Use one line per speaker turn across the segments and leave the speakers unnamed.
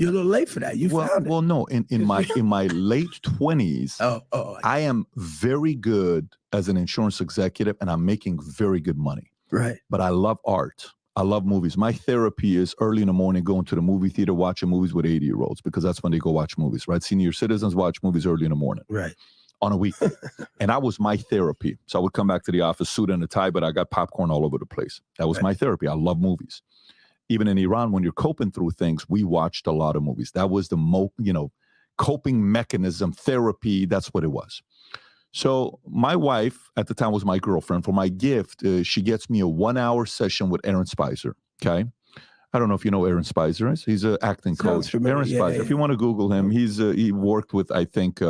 You're a little late for that. You found it.
Well, no. In my late 20s, I am very good as an insurance executive, and I'm making very good money.
Right.
But I love art. I love movies. My therapy is early in the morning going to the movie theater, watching movies with 80-year-olds, because that's when they go watch movies, right? Senior citizens watch movies early in the morning.
Right.
On a weekday. And that was my therapy. So I would come back to the office, suit and a tie, but I got popcorn all over the place. That was my therapy. I love movies. Even in Iran, when you're coping through things, we watched a lot of movies. That was the coping mechanism, therapy. That's what it was. So my wife at the time was my girlfriend. For my gift, she gets me a 1-hour session with Aaron Spicer. Okay. I don't know if you know Aaron Spicer is. He's an acting coach. Aaron Spicer. If you want to Google him, he worked with, I think,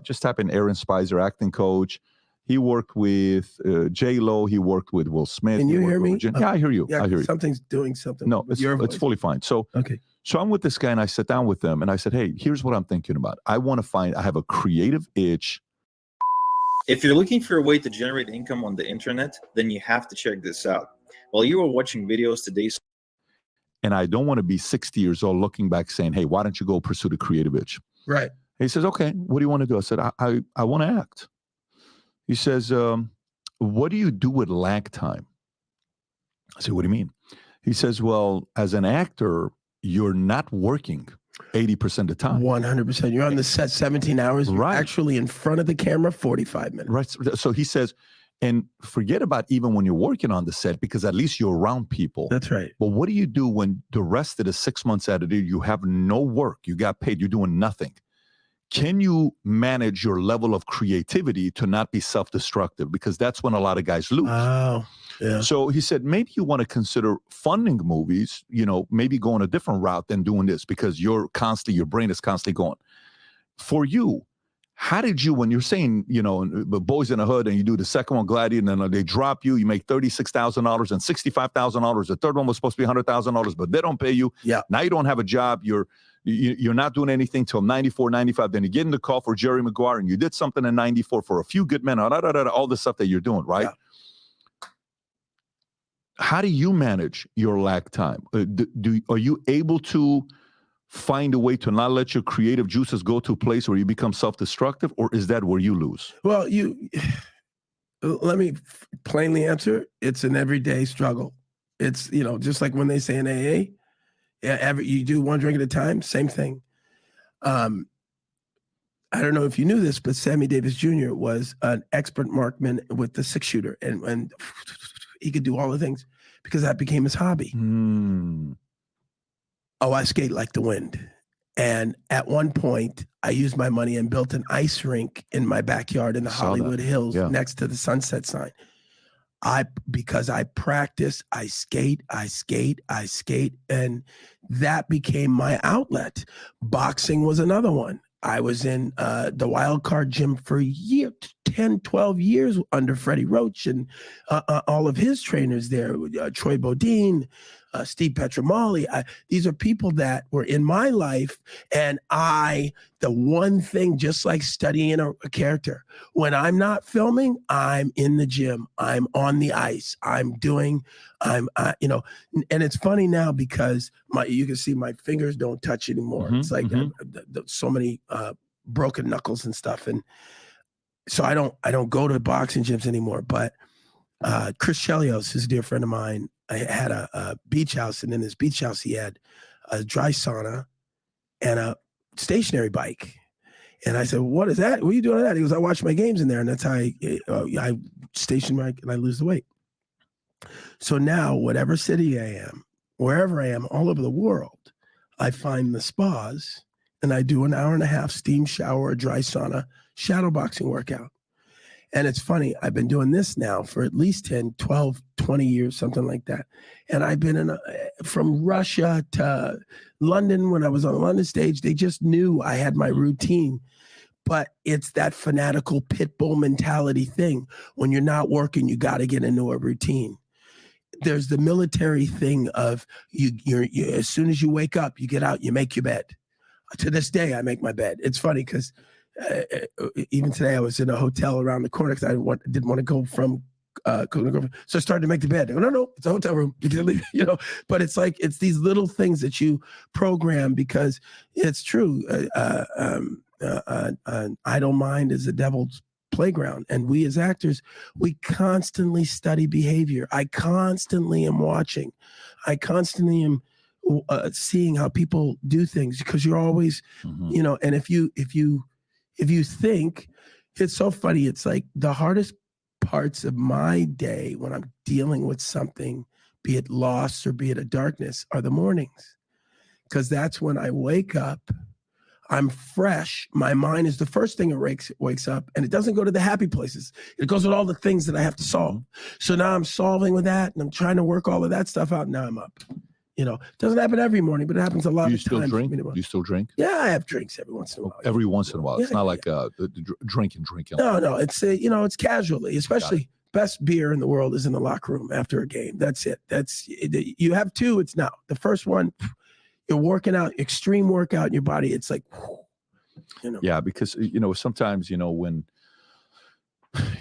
just type in Aaron Spicer, acting coach. He worked with J-Lo. He worked with Will Smith.
Can you hear me?
Yeah, I hear you.
Yeah,
I hear you.
Something's doing something.
No, it's fully fine. So I'm with this guy, and I sit down with him, and I said, hey, here's what I'm thinking about. I have a creative itch.
If you're looking for a way to generate income on the internet, then you have to check this out. While you were watching videos today,
and I don't want to be 60 years old looking back saying, hey, why don't you go pursue the creative itch?
Right.
He says, okay, what do you want to do? I said, I want to act. He says, what do you do with lag time? I said, what do you mean? He says, well, as an actor, you're not working 80% of the time.
100%. You're on the set 17 hours. You're actually in front of the camera 45 minutes.
Right. So he says, and forget about even when you're working on the set, because at least you're around people.
That's right.
But what do you do when the rest of the 6 months out of the year, you have no work, you got paid, you're doing nothing? Can you manage your level of creativity to not be self-destructive? Because that's when a lot of guys lose.
Oh, yeah.
So he said, maybe you want to consider funding movies, maybe going a different route than doing this, because your brain is constantly going. For you, how did you, when you're saying, Boys in the Hood, and you do the second one, Gladiator, and then they drop you, you make $36,000 and $65,000. The third one was supposed to be $100,000, but they don't pay you.
Yeah.
Now you don't have a job. You're not doing anything till 94, 95. Then you get in the call for Jerry Maguire, and you did something in 94 for A Few Good Men, all the stuff that you're doing, right? Yeah. How do you manage your lag time? Are you able to find a way to not let your creative juices go to a place where you become self-destructive, or is that where you lose?
Well, let me plainly answer. It's an everyday struggle. It's, just like when they say in AA, you do one drink at a time, same thing. I don't know if you knew this, but Sammy Davis Jr. was an expert marksman with the 6-shooter, and he could do all the things because that became his hobby. Oh, I skate like the wind. And at one point, I used my money and built an ice rink in my backyard in the Hollywood Hills next to the Sunset sign. Because I practice, I skate, and that became my outlet. Boxing was another one. I was in the Wild Card gym for 10, 12 years under Freddie Roach and all of his trainers there, Troy Bodine, Steve Petramali. These are people that were in my life, and the one thing, just like studying a character, when I'm not filming, I'm in the gym, I'm on the ice, and it's funny now because you can see my fingers don't touch anymore. It's like so many broken knuckles and stuff, and so I don't go to boxing gyms anymore. But Chris Chelios is a dear friend of mine. I had a beach house, and in this beach house, he had a dry sauna and a stationary bike. And I said, what is that? What are you doing on that? He goes, I watch my games in there, and that's how I station my, and I lose the weight. So now, whatever city I am, wherever I am, all over the world, I find the spas, and I do an hour and a half steam shower, a dry sauna, shadow boxing workout. And it's funny, I've been doing this now for at least 10, 12, 20 years, something like that. And I've been from Russia to London. When I was on the London stage, they just knew I had my routine. But it's that fanatical pit bull mentality thing. When you're not working, you got to get into a routine. There's the military thing of you as soon as you wake up, you get out, you make your bed. To this day, I make my bed. It's funny because even today I was in a hotel around the corner because I didn't want to go from So I started to make the bed. I go, no, it's a hotel room. You can leave, But it's like it's these little things that you program because it's true. An idle mind is the devil's playground, and we as actors, we constantly study behavior. I constantly am watching. I constantly am seeing how people do things because you're always, And if you think, it's so funny. It's like the hardest parts of my day when I'm dealing with something, be it loss or be it a darkness, are the mornings, because that's when I wake up. I'm fresh. My mind is the first thing that wakes up, and it doesn't go to the happy places. It goes with all the things that I have to solve. So now I'm solving with that, and I'm trying to work all of that stuff out. Now I'm up. It doesn't happen every morning, but it happens a lot of times.
Do you still drink?
Yeah, I have drinks every once in a while.
Every once in a while. It's not like drinking.
No, it's it's casually, especially. Best beer in the world is in the locker room after a game. That's it. You have two. It's now the first one. You're working out, extreme workout in your body. It's like,
Yeah, because, sometimes, when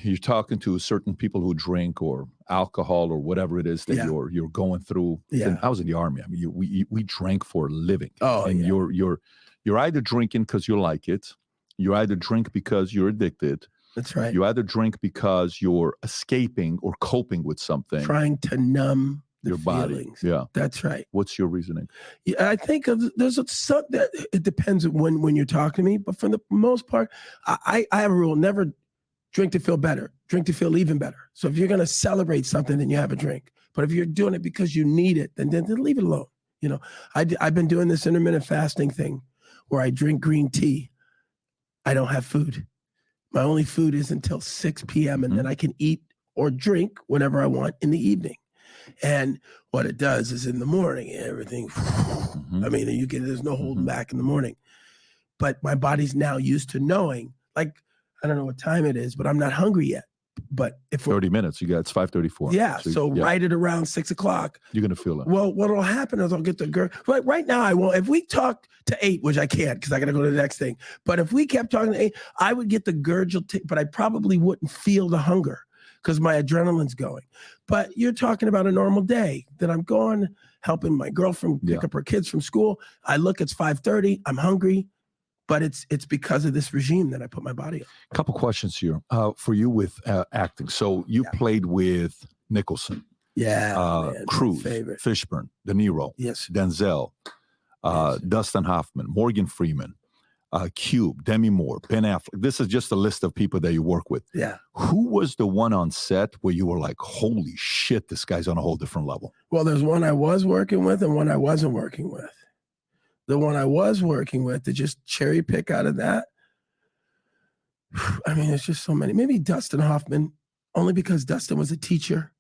you're talking to certain people who drink or alcohol or whatever it is that you're going through.
Yeah.
I was in the Army. I mean, we drank for a living.
Oh,
and you're either drinking because you like it. You either drink because you're addicted.
That's right.
You either drink because you're escaping or coping with something.
Trying to numb
your
feelings.
Body. Yeah.
That's right.
What's your reasoning?
Yeah, I think there's it depends when you're talking to me, but for the most part, I have a rule: never drink to feel better, drink to feel even better. So if you're going to celebrate something, then you have a drink. But if you're doing it because you need it, then leave it alone. I've been doing this intermittent fasting thing where I drink green tea. I don't have food. My only food is until 6 p.m. and then I can eat or drink whenever I want in the evening. And what it does is in the morning, everything, I mean, there's no holding back in the morning. But my body's now used to knowing, like, I don't know what time it is, but I'm not hungry yet. But if
30 minutes, it's 5:34.
Yeah. So right at around 6 o'clock.
You're going to feel it.
Well, what'll happen is I'll get the girl. Right now, I won't. If we talk to 8, which I can't because I got to go to the next thing. But if we kept talking to 8, I would get the gurgle, but I probably wouldn't feel the hunger because my adrenaline's going. But you're talking about a normal day that I'm going, helping my girlfriend pick up her kids from school. I look, it's 5:30. I'm hungry. But it's because of this regime that I put my body on.
A couple questions here for you with acting. So you played with Nicholson, Cruise, Fishburne, De Niro, Denzel, Dustin Hoffman, Morgan Freeman, Cube, Demi Moore, Ben Affleck. This is just a list of people that you work with.
Yeah.
Who was the one on set where you were like, holy shit, this guy's on a whole different level?
Well, there's one I was working with and one I wasn't working with. The one I was working with, to just cherry pick out of that, I mean, there's just so many. Maybe Dustin Hoffman, only because Dustin was a teacher.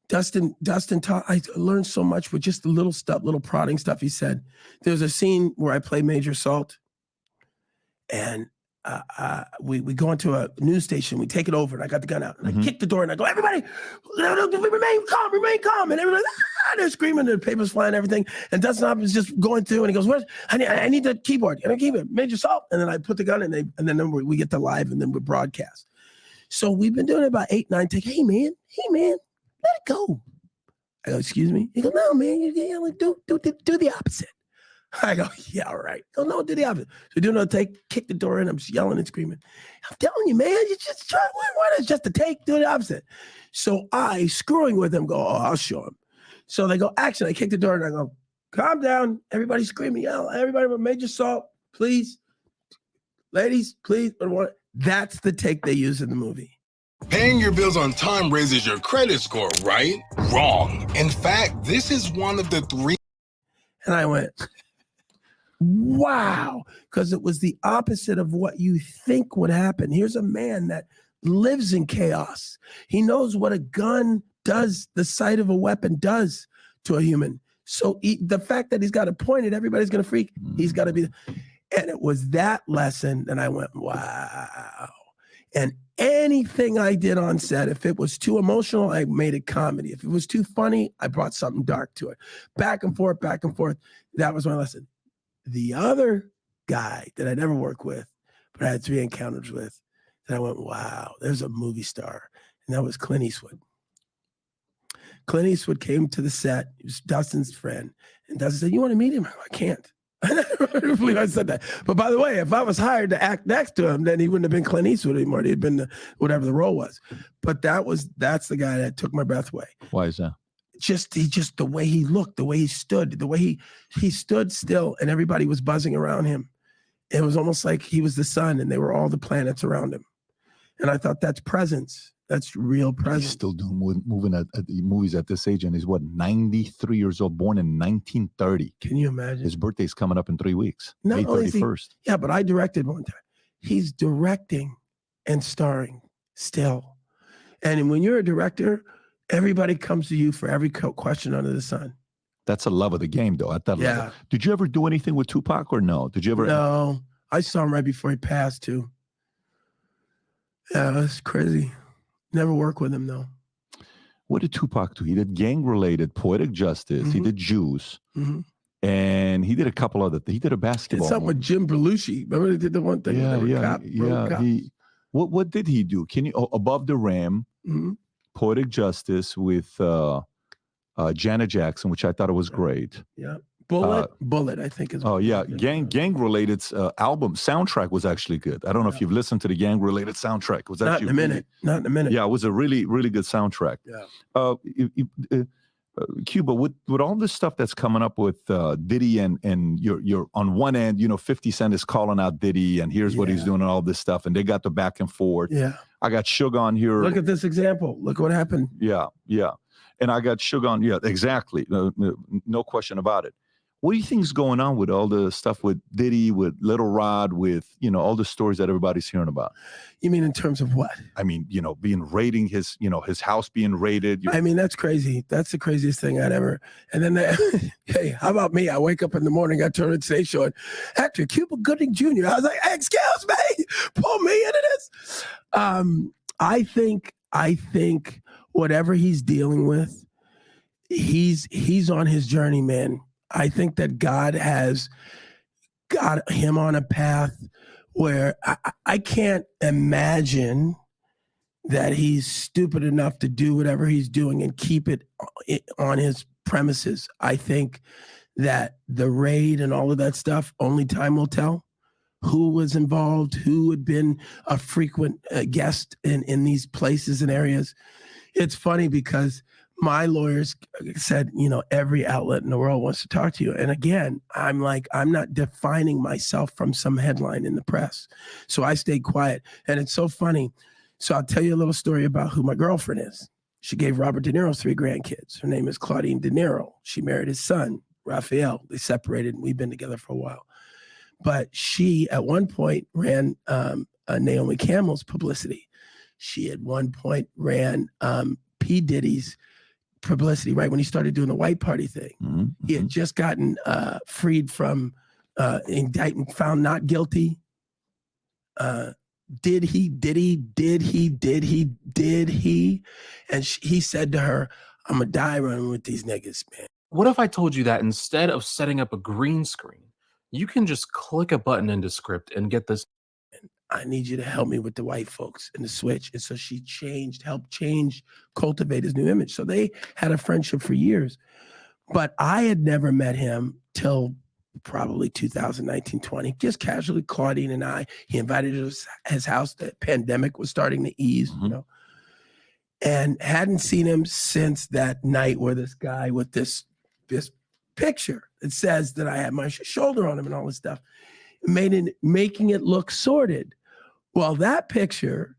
Dustin taught. I learned so much with just the little stuff, little prodding stuff he said. There's a scene where I play Major Salt, and we go into a news station. We take it over, and I got the gun out, and I kick the door, and I go, everybody, remain calm, and everybody, they're screaming, and the papers flying, everything. And Dustin Hoffman's just going through, and he goes, "What? I need the keyboard. And I keep it, Major Salt." And then I put the gun, and then we get to live, and then we broadcast. So we've been doing it about 8, 9 takes. Hey man, let it go. I go, excuse me. He goes, no man, you do the opposite. I go, yeah, all right. Go, no, do the opposite. So do another take, kick the door in. I'm just yelling and screaming. I'm telling you, man, you just try. Why not just a take? Do the opposite. So I, screwing with him, go, oh, I'll show him. So they go, action. I kick the door and I go, calm down. Everybody screaming, yell. Everybody with Major Salt, please. Ladies, please. That's the take they use in the movie.
Paying your bills on time raises your credit score, right? Wrong. In fact, this is one of the 3.
And I went, wow, because it was the opposite of what you think would happen. Here's a man that lives in chaos. He knows what a gun does, the sight of a weapon does to a human. So the fact that he's got to point it, everybody's going to freak. He's got to be. And it was that lesson. And I went, wow. And anything I did on set, if it was too emotional, I made it comedy. If it was too funny, I brought something dark to it. Back and forth, back and forth. That was my lesson. The other guy that I never worked with, but I had 3 encounters with, that I went, wow, there's a movie star. and that was Clint Eastwood. Clint Eastwood came to the set. He was Dustin's friend. And Dustin said, you want to meet him? I can't. I don't believe I said that. But by the way, if I was hired to act next to him, then he wouldn't have been Clint Eastwood anymore. He'd been whatever the role was. But that's the guy that took my breath away.
Why is that?
Just the way he looked, the way he stood, the way he stood still, and everybody was buzzing around him. It was almost like he was the sun and they were all the planets around him. And I thought that's presence. That's real presence.
He's still doing movies at this age, and he's 93 years old, born in 1930.
Can you imagine?
His birthday's coming up in 3 weeks,
Not
May
only is he-
31st.
Yeah, but I directed one time. He's directing and starring still. And when you're a director, everybody comes to you for every question under the sun.
That's a love of the game, though. At that level. Did you ever do anything with Tupac or no? Did you ever?
No, I saw him right before he passed too. Yeah, that's crazy. Never worked with him though.
What did Tupac do? He did gang-related Poetic Justice. He did Juice. And he did a couple other things. He did a basketball.
Did something with Jim Belushi. Remember he did the one thing?
What did he do? Can you Above the Rim, Poetic Justice with Janet Jackson, which I thought it was great.
Yeah. Bullet, I think is.
Oh yeah, gang-related album soundtrack was actually good. I don't know if you've listened to the gang-related soundtrack. It was actually
Not in a minute.
Yeah, it was a really, really good soundtrack.
Yeah.
Cuba, with all this stuff that's coming up with Diddy and you're on one end, 50 Cent is calling out Diddy and here's what he's doing and all this stuff, and they got the back and forth.
Yeah.
I got Suge on here.
Look at this example. Look what happened.
Yeah. And I got Suge on. Yeah, exactly. No question about it. What do you think is going on with all the stuff with Diddy, with Little Rod, with, all the stories that everybody's hearing about?
You mean in terms of what?
I mean, his house being raided.
I mean, that's crazy. That's the craziest thing I'd ever. And then, hey, how about me? I wake up in the morning, I turn on the Today Show, and actor Cuba Gooding Jr. I was like, excuse me, pull me into this. I think whatever he's dealing with, he's on his journey, man. I think that God has got him on a path where I can't imagine that he's stupid enough to do whatever he's doing and keep it on his premises. I think that the raid and all of that stuff, only time will tell who was involved, who had been a frequent guest in these places and areas. It's funny because my lawyers said, every outlet in the world wants to talk to you. And again, I'm like, I'm not defining myself from some headline in the press. So I stayed quiet. And it's so funny. So I'll tell you a little story about who my girlfriend is. She gave Robert De Niro 3 grandkids. Her name is Claudine De Niro. She married his son, Raphael. They separated and we've been together for a while. But she, at one point, ran Naomi Campbell's publicity. She, at one point, ran P. Diddy's publicity, right when he started doing the white party thing. He had just gotten freed from indictment, found not guilty. Did he? And he said to her, I'm gonna die running with these niggas, man.
What if I told you that instead of setting up a green screen, you can just click a button into script and get this?
I need you to help me with the white folks and the switch. And so she helped cultivate his new image. So they had a friendship for years. But I had never met him till probably 2019, 20, just casually, Claudine and I. He invited us to his house. The pandemic was starting to ease, and hadn't seen him since that night where this guy with this picture, it says that I had my shoulder on him and all this stuff, making it look sordid. Well, that picture,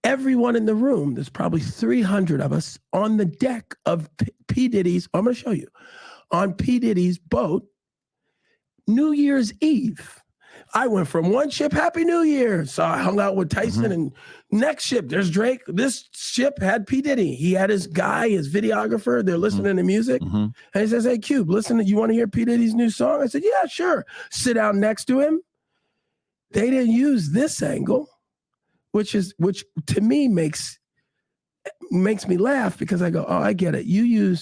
everyone in the room, there's probably 300 of us on the deck of P. Diddy's, I'm going to show you, on P. Diddy's boat, New Year's Eve. I went from one ship, Happy New Year. So I hung out with Tyson, and next ship, there's Drake. This ship had P. Diddy. He had his guy, his videographer. They're listening to music. And he says, hey, Cube, listen, you want to hear P. Diddy's new song? I said, yeah, sure. Sit down next to him. They didn't use this angle, which to me makes me laugh because I go, oh, I get it. You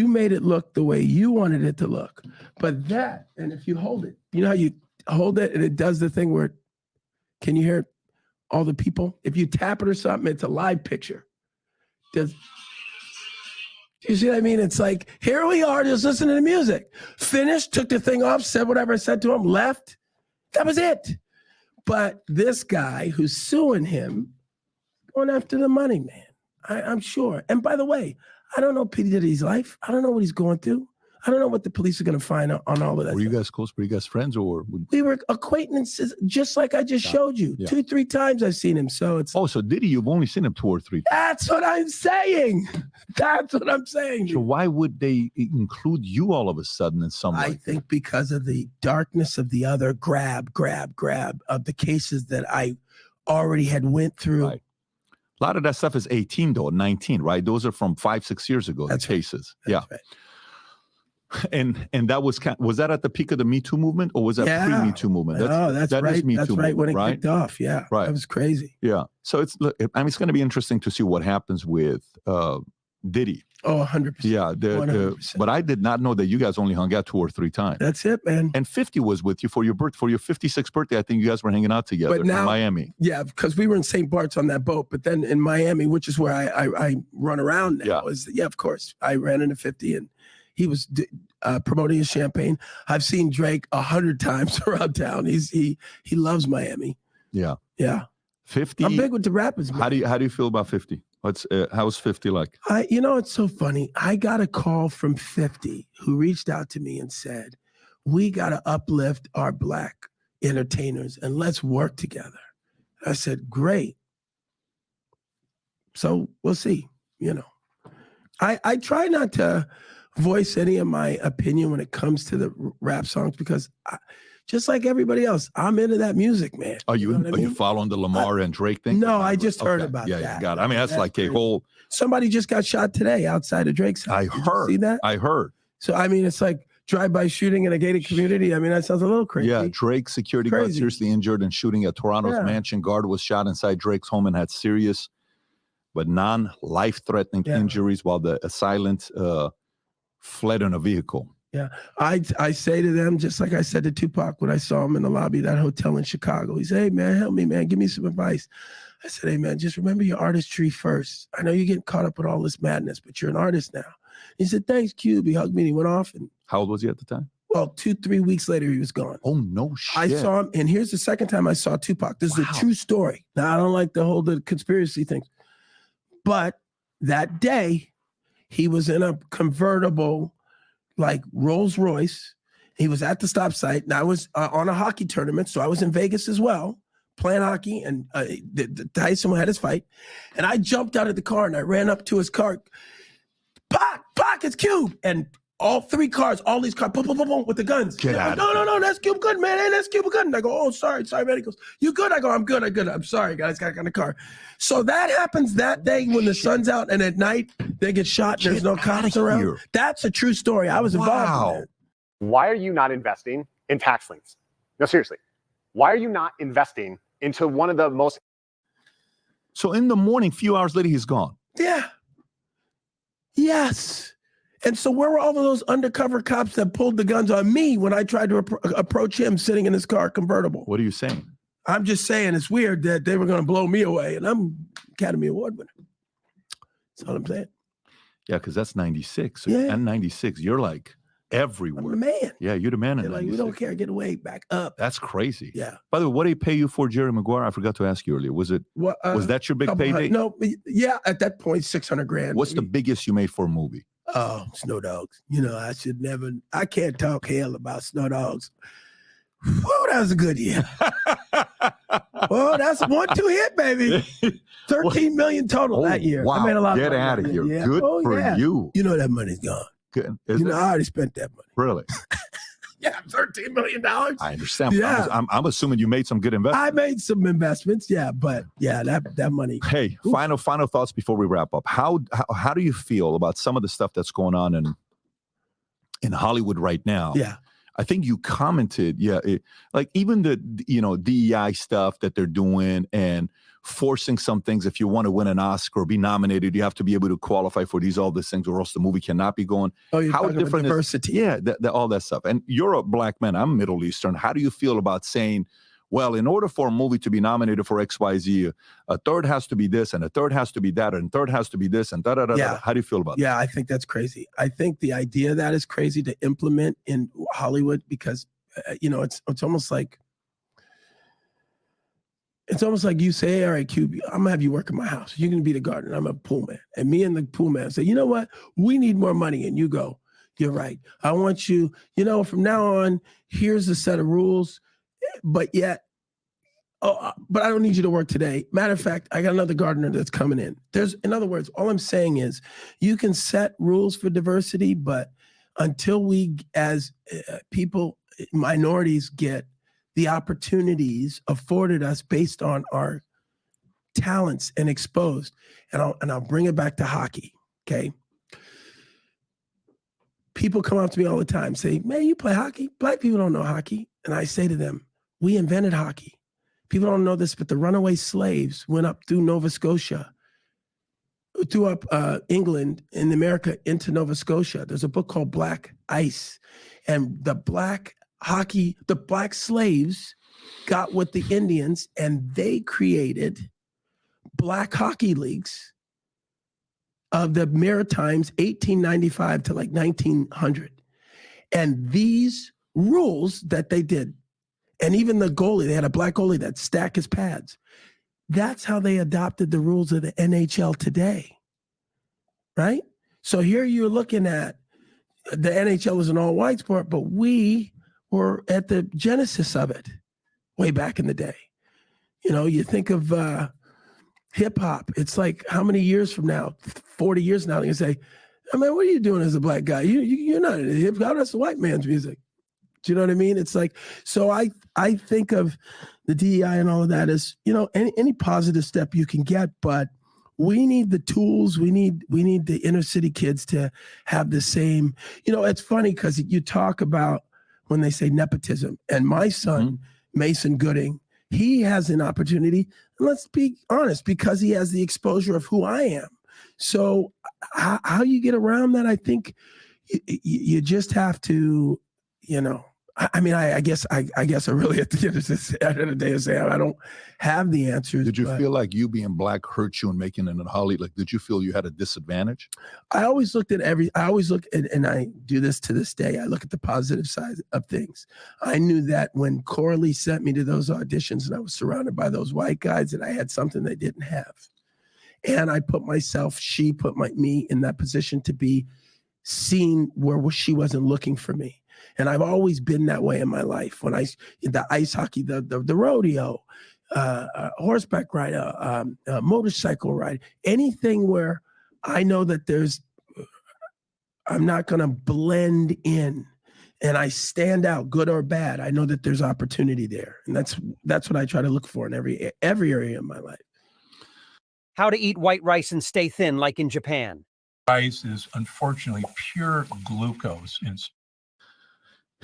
made it look the way you wanted it to look. But that, and if you hold it, you know how you hold it and it does the thing where, can you hear it? all the people. If you tap it or something, it's a live picture. Do you see what I mean? It's like, here we are, just listening to music. Finished, took the thing off, said whatever I said to him, left. That was it. But this guy who's suing him, going after the money, man. I'm sure. And by the way, I don't know P. Diddy's life. I don't know what he's going through. I don't know what the police are going to find on all of that.
Were you guys close? Were you guys friends or?
We were acquaintances, just like I just showed you.
Yeah.
2-3 times I've seen him. So it's.
Oh, so Diddy, you've only seen him 2 or 3 times.
That's what I'm saying. That's what I'm saying.
So why would they include you all of a sudden in some
I
way?
think because of the darkness of the other grab of the cases that I already had went through.
Right. A lot of that stuff is 18 though, 19, right? Those are from 5-6 years ago.
That's
the
right.
cases.
That's
yeah.
right.
And that was that at the peak of the Me Too movement, or was that pre-Me Too movement?
That's
that
right.
Is Me
That's
Too
right
movement,
when it
right?
kicked off. Yeah,
Right.
That was crazy.
Yeah. So it's going to be interesting to see what happens with Diddy.
Oh, 100%.
Yeah.
100%.
But I did not know that you guys only hung out 2 or 3 times.
That's it, man.
And 50 was with you for your 56th birthday. I think you guys were hanging out together
But now-
in Miami.
Yeah, because we were in St. Bart's on that boat, but then in Miami, which is where I run around now, of course, I ran into 50 and he was promoting his champagne. I've seen Drake 100 times around town. He loves Miami.
Yeah.
Yeah.
50.
I'm big with the rappers, man.
How do you feel about 50? How's 50 like?
It's so funny. I got a call from 50 who reached out to me and said, we got to uplift our Black entertainers and let's work together. I said, great. So we'll see, I try not to voice any of my opinion when it comes to the rap songs because just like everybody else, I'm into that music, man.
Are you following the Lamar and Drake thing?
No, I just heard about that.
Yeah, got it. I mean, that's like a whole.
Somebody just got shot today outside of Drake's house.
I heard.
See that?
I heard.
So, I mean, it's like drive-by shooting in a gated community. I mean, that sounds a little crazy.
Yeah, Drake's security guard seriously injured in shooting at Toronto's mansion. Guard was shot inside Drake's home and had serious but non-life-threatening injuries while the assailant fled in a vehicle.
Yeah, I say to them, just like I said to Tupac when I saw him in the lobby of that hotel in Chicago, he said, hey, man, help me, man. Give me some advice. I said, hey, man, just remember your artistry first. I know you're getting caught up with all this madness, but you're an artist now. He said, thanks, Cube. He hugged me and he went off. And
how old was he at the time?
Well, 2-3 weeks later, he was gone.
Oh, no shit.
I saw him, and here's the second time I saw Tupac. This is a true story. Now, I don't like the conspiracy thing. But that day, he was in a convertible, like Rolls Royce. He was at the stop sign. And I was on a hockey tournament, so I was in Vegas as well, playing hockey, and Tyson had his fight. And I jumped out of the car, and I ran up to his car. Pac, it's Cube. And all 3 cars, all these cars, boom, boom, boom, boom, with the guns.
Get out.
No, that's Cube good, man. Hey, that's Cube good. And I go, oh, sorry, man. He goes, you good? I go, I'm good. I'm sorry, guys. Got in the car. So that happens that day when the sun's out, and at night they get shot and there's no cops around.
Here.
That's a true story. I was involved in that.
Why are you not investing in tax liens? No, seriously. Why are you not investing into one of the most...
So in the morning, few hours later, he's gone.
Yeah. Yes. And so where were all of those undercover cops that pulled the guns on me when I tried to approach him sitting in his car convertible?
What are you saying?
I'm just saying it's weird that they were going to blow me away, and I'm Academy Award winner. That's all I'm saying.
Yeah, because that's 96. So
Yeah.
and 96, you're like everywhere.
I'm the man.
Yeah, you're the man in
They're like,
96.
we don't care. Get away. Back up.
That's crazy.
Yeah.
By the way, what did he pay you for Jerry Maguire? I forgot to ask you earlier. Was that your big payday?
No, yeah, at that point, $600,000.
What's the biggest you made for a movie?
Oh, Snow Dogs. I can't talk hell about Snow Dogs. Whoa, that was a good year. Well, that's a 1-2 hit, baby. 13 million total that year.
Wow.
I made a lot
Get
of money
out of
that
here.
year. Yeah.
Good for you.
You know that money's gone.
Good.
I already spent that money.
Really?
Yeah, $13 million.
I understand.
Yeah.
I'm assuming you made some good investments.
I made some investments, yeah, but yeah, that money.
Hey, final thoughts before we wrap up. How do you feel about some of the stuff that's going on in Hollywood right now?
Yeah.
I think you commented, like even the DEI stuff that they're doing and forcing some things. If you want to win an Oscar or be nominated, you have to be able to qualify for all these things, or else the movie cannot be going.
Oh, you're
how
talking about
different
diversity?
Yeah, all that stuff. And you're a Black man. I'm Middle Eastern. How do you feel about saying well, in order for a movie to be nominated for XYZ, a third has to be this, and a third has to be that, and a third has to be this, and da-da-da-da.
Yeah.
How do you feel about that?
Yeah, I think that's crazy. I think the idea of that is crazy to implement in Hollywood because, it's almost like, you say, all right, Cube, I'm going to have you work in my house. You're going to be the gardener. I'm a pool man. And me and the pool man say, you know what? We need more money. And you go, you're right. I want you, from now on, here's a set of rules. But yet, but I don't need you to work today. Matter of fact, I got another gardener that's coming in. In other words, all I'm saying is you can set rules for diversity, but until we as people, minorities get the opportunities afforded us based on our talents and exposed. And I'll bring it back to hockey, okay? People come up to me all the time, say, man, you play hockey? Black people don't know hockey. And I say to them, we invented hockey. People don't know this, but the runaway slaves went up through Nova Scotia, through up England in America into Nova Scotia. There's a book called Black Ice. And the black slaves got with the Indians and they created black hockey leagues of the Maritimes 1895 to like 1900. And these rules that they did, and even the goalie, they had a black goalie that stacked his pads. That's how they adopted the rules of the NHL today, right? So here you're looking at the NHL is an all-white sport, but we were at the genesis of it way back in the day. You think of hip hop. It's like how many years from now, 40 years now, you say, I mean, what are you doing as a black guy? You're not in hip hop. That's the white man's music. Do you know what I mean? It's like, so I think of the DEI and all of that as, any positive step you can get, but we need the tools. We need the inner city kids to have the same, it's funny because you talk about when they say nepotism, and my son, Mason Gooding, he has an opportunity, and let's be honest, because he has the exposure of who I am. So how you get around that, I think you just have to, I guess I really at the end of the day say I don't have the answers.
Did you feel like you being black hurt you and making it in Hollywood? Like, did you feel you had a disadvantage?
I always looked at and I do this to this day. I look at the positive side of things. I knew that when Coralie sent me to those auditions and I was surrounded by those white guys, that I had something they didn't have. And I she put me in that position to be seen where she wasn't looking for me. And I've always been that way in my life. When the ice hockey, the rodeo, horseback ride, motorcycle ride, anything where I know that I'm not going to blend in and I stand out, good or bad. I know that there's opportunity there. And that's what I try to look for in every area of my life.
How to eat white rice and stay thin like in Japan.
Rice is unfortunately pure glucose.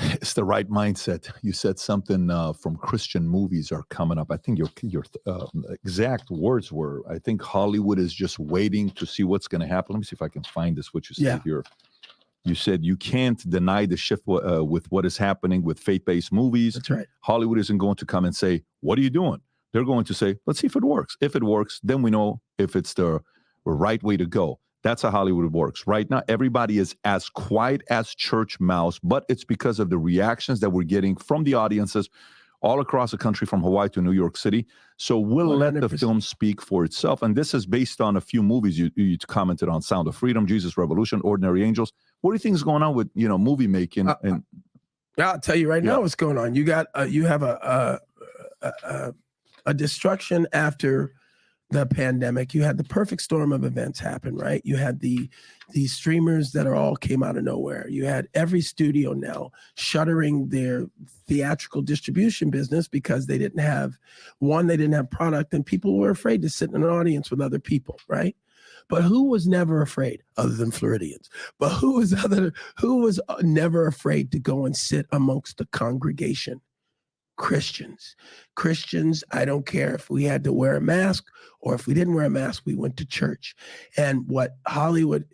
It's the right mindset. You said something from Christian movies are coming up. I think your exact words were, I think Hollywood is just waiting to see what's going to happen. Let me see if I can find this, what you said here. You said you can't deny the shift with what is happening with faith-based movies.
That's right.
Hollywood isn't going to come and say, what are you doing? They're going to say, let's see if it works. If it works, then we know if it's the right way to go. That's how Hollywood works. Right now, everybody is as quiet as church mouse, but it's because of the reactions that we're getting from the audiences all across the country, from Hawaii to New York City. So we'll 100%. Let the film speak for itself. And this is based on a few movies you commented on: Sound of Freedom, Jesus Revolution, Ordinary Angels. What do you think is going on with movie making? And
I'll tell you right now what's going on. You got you have a destruction after the pandemic. You had the perfect storm of events happen, right? You had these streamers that all came out of nowhere. You had every studio now shuttering their theatrical distribution business because they didn't have product, and people were afraid to sit in an audience with other people, right? But who was never afraid, other than Floridians? But who was never afraid to go and sit amongst the congregation? Christians, I don't care if we had to wear a mask or if we didn't wear a mask, we went to church. And what Hollywood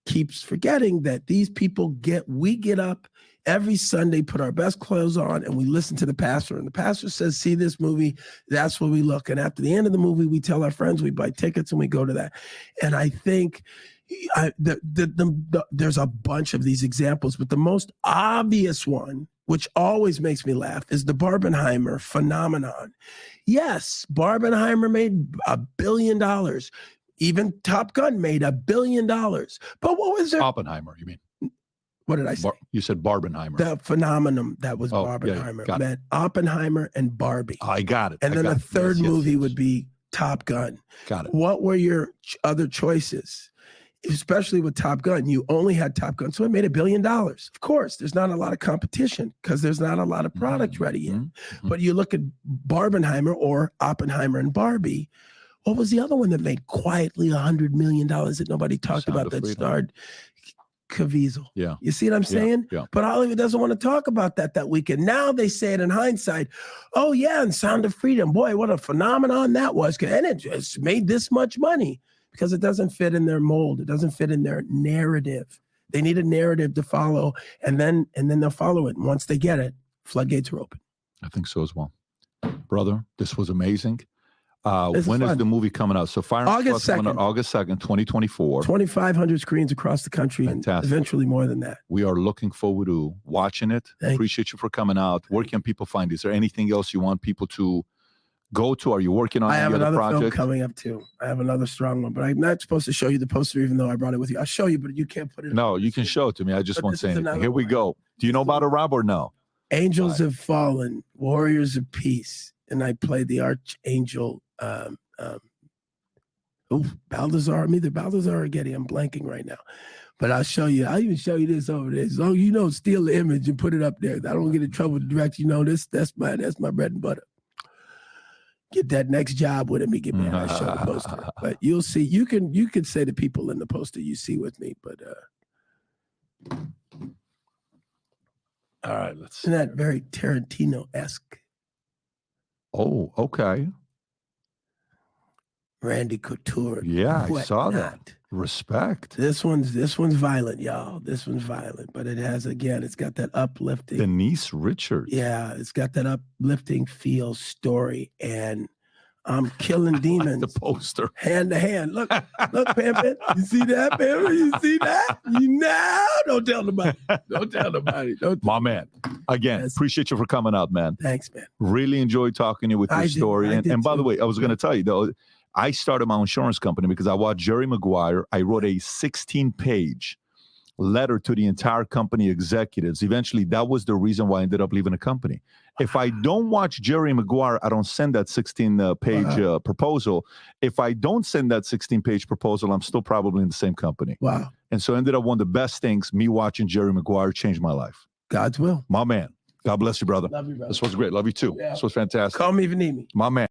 keeps forgetting, that these people we get up every Sunday put our best clothes on and we listen to the pastor. And the pastor says, see this movie, that's where we look. And after the end of the movie, we tell our friends, we buy tickets and we go to that. And I think there's a bunch of these examples, but the most obvious one, which always makes me laugh, is the Barbenheimer phenomenon. Yes, Barbenheimer made $1 billion. Even Top Gun made $1 billion. But what was there?
Oppenheimer, you mean?
What did I say?
You said Barbenheimer.
The phenomenon that was
Oh,
Barbenheimer.
got it.
Meant Oppenheimer and Barbie.
I got it.
And then the third movie would be Top Gun.
Got it.
What were your other choices? Especially with Top Gun, you only had Top Gun, so it made $1 billion. Of course, there's not a lot of competition because there's not a lot of product ready yet. But you look at Barbenheimer or Oppenheimer and Barbie. What was the other one that made quietly $100 million that nobody talked
Sound
about
of
that
Freedom.
starred Caviezel?
Yeah.
You see what I'm saying?
Yeah.
But Hollywood doesn't want to talk about that weekend. Now they say it in hindsight. Oh, yeah, and Sound of Freedom. Boy, what a phenomenon that was. And it just made this much money because it doesn't fit in their mold. It doesn't fit in their narrative. They need a narrative to follow, and then they'll follow it. And once they get it, floodgates are open.
I think so as well. Brother, this was amazing.
This is
when is
fun.
the movie coming out? So Fire and
August
Flood coming out
2nd.
August 2nd, 2024.
2,500 screens across the country,
Fantastic.
and eventually more than that.
We are looking forward to watching it.
Thank you.
Appreciate you for coming out. Where can people find it? Is there anything else you want people to go to? Are you working on
I have
any other
another film
project?
coming up too. I have another strong one, but I'm not supposed to show you the poster even though I brought it with you. I'll show you, but you can't put it.
No, you can show it to me. I just
But
won't
this
say
is
anything.
another
Here we
one.
go. Do you know about it, Rob, or no?
Angels have fallen, warriors of peace, and I played the archangel. Balthazar, either Balthazar or Getty. I'm blanking right now, but I'll show you. I'll even show you this over there. So steal the image and put it up there. I don't get in trouble with the director. That's my bread and butter. Get that next job with me. Get me and I show the poster. But you'll see. You can say to people in the poster you see with me. But
All right, let's.
isn't that very Tarantino-esque?
Oh, okay.
Randy Couture.
Yeah, I saw that.
whatnot.
Respect.
This one's violent, y'all. This one's violent, but it's got that uplifting.
Denise Richards.
Yeah, it's got that uplifting feel story, and I'm killing demons
The poster.
hand to hand. Look, Pimpin'. You see that, Pimpin'? You see that? Don't tell nobody. Don't tell nobody.
My man. Again,
Yes.
appreciate you for coming out, man.
Thanks, man.
Really enjoyed talking to you with your
I did-
story.
I did
And by the
too.
way, I was going to tell you, though, I started my insurance company because I watched Jerry Maguire. I wrote a 16-page letter to the entire company executives. Eventually, that was the reason why I ended up leaving the company. If I don't watch Jerry Maguire, I don't send that 16-page proposal. If I don't send that 16-page proposal, I'm still probably in the same company.
Wow.
And so ended up one of the best things, me watching Jerry Maguire changed my life.
God's will.
My man. God bless you, brother.
Love you, brother.
This was great. Love you too.
Yeah.
This was fantastic.
Call me if you need me.
My man.